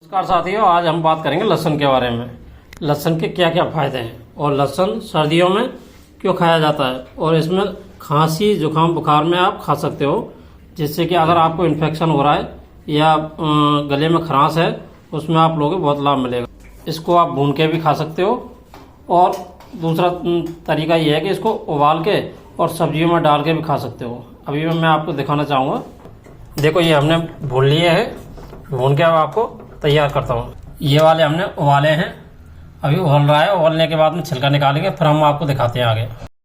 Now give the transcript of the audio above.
नमस्कार साथियों, आज हम बात करेंगे लहसुन के बारे में। लहसुन के क्या क्या फ़ायदे हैं और लहसुन सर्दियों में क्यों खाया जाता है, और इसमें खांसी जुकाम बुखार में आप खा सकते हो, जिससे कि अगर आपको इन्फेक्शन हो रहा है या गले में खरांश है उसमें आप लोगों को बहुत लाभ मिलेगा। इसको आप भून के भी खा सकते हो, और दूसरा तरीका ये है कि इसको उबाल के और सब्जियों में डाल के भी खा सकते हो। अभी मैं आपको दिखाना चाहूँगा। देखो, ये हमने भून लिए है, भून के अब आपको तैयार करता हूँ। ये वाले हमने उबाले हैं, अभी उबल रहा है। उबलने के बाद में छिलका निकालेंगे, फिर हम आपको दिखाते हैं आगे।